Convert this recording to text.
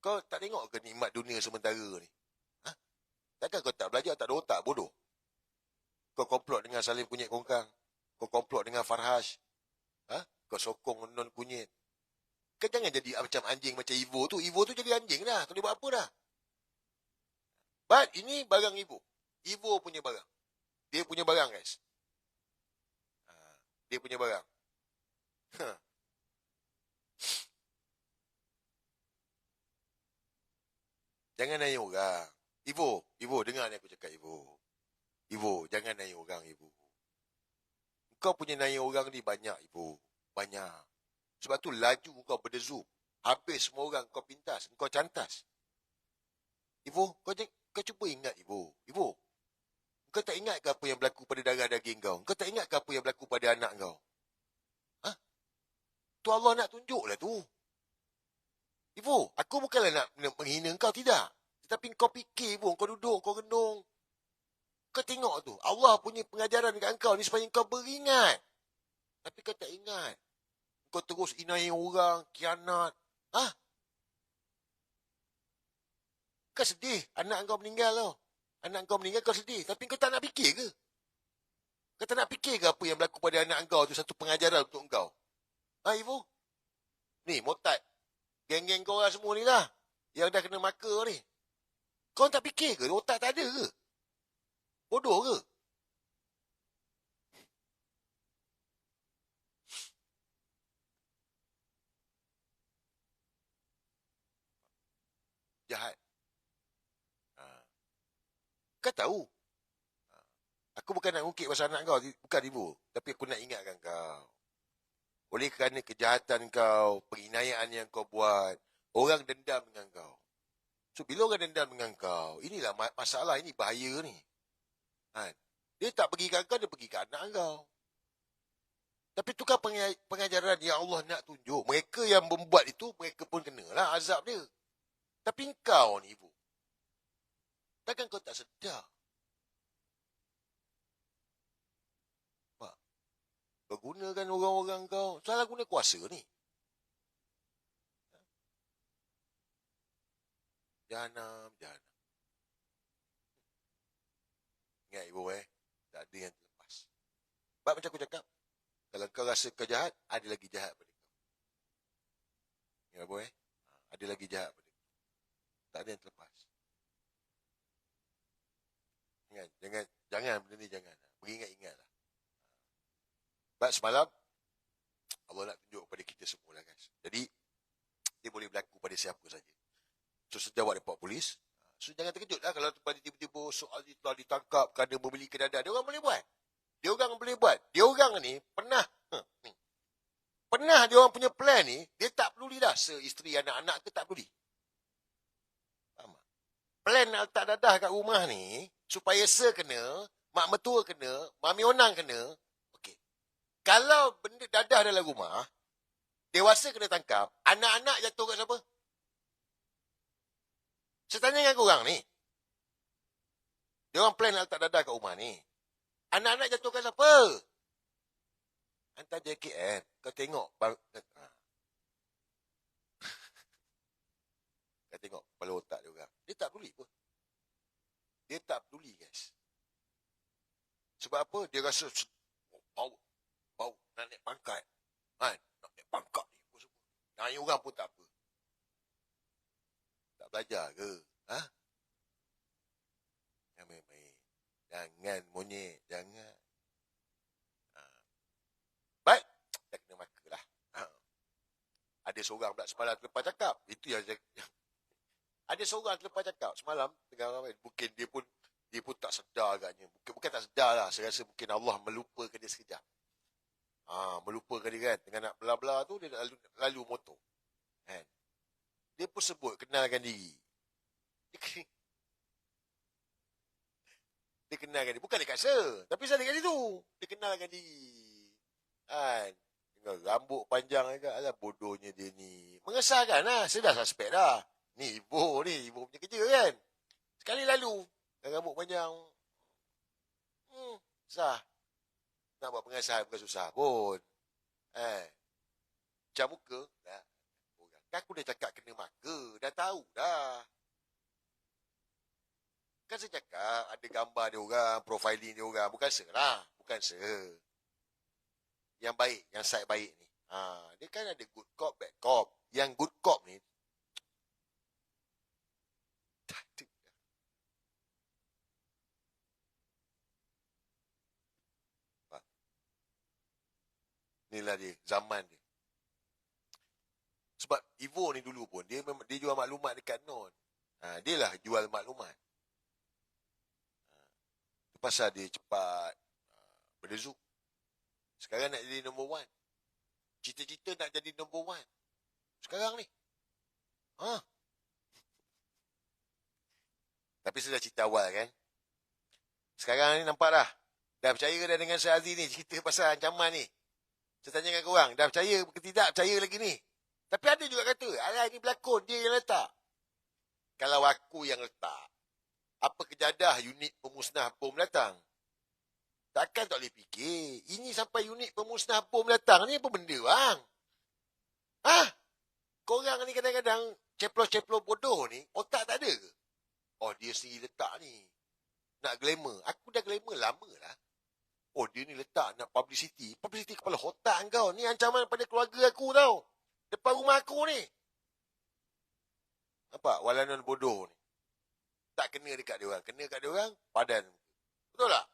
Kau tak tengok ke nikmat dunia sementara ni? Ha? Takkan kau tak belajar, tak ada otak, bodoh? Kau komplot dengan Salim Kunyit Kongkang. Kau komplot dengan Farhash. Ha? Kau sokong Non Kunyit. Kau jangan jadi macam anjing macam Ivo tu. Ivo tu jadi anjing dah. Tak boleh buat apa dah. But ini barang Ivo. Ivo punya barang. Dia punya barang, guys. Dia punya barang. Jangan naik orang. Ivo, dengar ni aku cakap, Ivo, jangan naik orang, Ivo. Kau punya naik orang ni banyak, Ivo. Banyak. Sebab tu laju kau berdezup. Habis semua orang kau pintas, kau cantas. Ivo, kau cuba ingat, Ivo. Kau tak ingat ke apa yang berlaku pada darah daging kau? Kau tak ingat ke apa yang berlaku pada anak kau? Ha? Tu Allah nak tunjuk lah tu. Ivo, aku bukanlah nak menghina kau, tidak. Tetapi kau fikir, Ivo, kau duduk, kau renung. Kau tengok tu, Allah punya pengajaran dekat kau ni supaya kau beringat. Tapi kau tak ingat. Kau terus inai orang, kianat. Ha? Kau sedih, anak kau meninggal tau. Anak kau meninggal, kau sedih. Tapi kau tak nak fikir ke? Kau tak nak fikir ke apa yang berlaku pada anak kau tu satu pengajaran untuk kau? Ha, Ivo? Ni, Motat. Geng-geng kau orang semua ni lah. Yang dah kena maka ni. Kau tak fikir ke? Otak tak ada ke? Bodoh ke? Jahat. Kau tahu? Aku bukan nak ngukit pasal anak kau. Bukan, Ivo. Tapi aku nak ingatkan kau. Oleh kerana kejahatan kau, penginayaan yang kau buat, orang dendam dengan kau. So, bila orang dendam dengan kau, inilah masalah, ini bahaya ni. Ha? Dia tak pergi kat kau, dia pergi kat anak kau. Tapi tu kan pengajaran yang Allah nak tunjuk. Mereka yang membuat itu, mereka pun kenalah azab dia. Tapi kau ni, Ibu, takkan kau tak sedar? Kau gunakan orang-orang kau. Salah guna kuasa ni. Jahanam. Ingat, Ibu, tak ada yang terlepas. Sebab macam aku cakap, kalau kau rasa kau jahat, ada lagi jahat pada kau. Ingat, Ibu, ada lagi jahat pada kau. Tak ada yang terlepas. Ingat, jangan benda ni, jangan. Beringat-ingatlah. Sebab semalam, Allah nak tunjuk kepada kita semua lah, guys. Jadi, dia boleh berlaku pada siapa saja. So, sejak awak report polis, so jangan terkejut lah kalau tiba-tiba soal itu telah ditangkap kerana membeli kedadah. Dia orang boleh buat. Dia orang ni pernah dia orang punya plan ni, dia tak peduli dah seisteri anak-anak ke tak peduli. Faham tak? Plan nak letak dadah kat rumah ni, supaya kena, mak mertua kena, mami onang kena. Okey. Kalau benda dadah dalam rumah, dewasa kena tangkap, anak-anak jatuh kat siapa? Saya tanya dengan korang ni. Dia orang plan nak letak dadah kat rumah ni. Anak-anak jatuh kat siapa? Hantar JKN. Kau tengok. Kau tengok kepala otak dia orang. Dia tak peduli pun. Dia tak peduli, guys. Sebab apa? Dia rasa bau nak naik pangkat. Nak naik pangkat ni. Naik orang pun tak apa. Tak belajar ke? Jangan main-main. Jangan monyet. Jangan. Baik. Dah kena maka lah. Ada seorang pula semalam terlepas cakap. Itu yang ada seorang terlepas cakap semalam. Mungkin dia pun tak sedar agaknya. Bukan tak sedar lah. Saya rasa mungkin Allah melupakan dia sekejap. Melupakan dia kan. Dengan nak bela-bela tu, dia lalu motor. Kan? Dia pun sebut kenalkan diri. Dia kenalkan diri. Bukan dekat saya. Tapi saya dekat situ. Dia kenalkan diri. Kan? Dengan rambut panjang agak. Alah bodohnya dia ni. Mengesahkan lah. Saya dah suspek dah. Ni Ibu punya kerja kan. Sekali lalu. Dengan rambut panjang. Susah. Nak buat pengesahan bukan susah pun. Macam muka. Kan aku dah cakap kena maka. Dah tahu. tahu dah. Kan saya cakap, ada gambar dia orang, profiling dia orang. Bukan lah. Bukan yang baik, yang side baik ni. Dia kan ada good cop, bad cop. Yang good cop ni, tak ada. Inilah dia, zaman dia. Sebab Evo ni dulu pun, dia jual maklumat dekat Non. Dia lah jual maklumat. Pasal dia cepat berdezuk. Sekarang nak jadi number one. Cita-cita nak jadi number one. Sekarang ni. Tapi saya dah cerita awal kan. Sekarang ni nampak dah. Dah percaya dah dengan Syed Aziz ni. Cerita pasal ancaman ni. Saya tanya dengan korang. Dah percaya ke tidak percaya lagi ni. Tapi ada juga kata. Alah ni berlakon. Dia yang letak. Kalau aku yang letak. Apa kejadah unit pemusnah bom datang? Takkan tak boleh fikir. Ini sampai unit pemusnah bom datang. Ni apa benda bang? Korang ni kadang-kadang ceplos-ceplos bodoh ni. Otak tak ada ke? Oh dia sendiri letak ni. Nak glamour. Aku dah glamour lama lah. Oh dia ni letak nak publicity. Publicity kepala otak kau. Ni ancaman pada keluarga aku tau. Depan rumah aku ni. Nampak? Walanan bodoh ni. Tak kena dekat dia orang. Kena dekat dia orang, padan. Betul tak?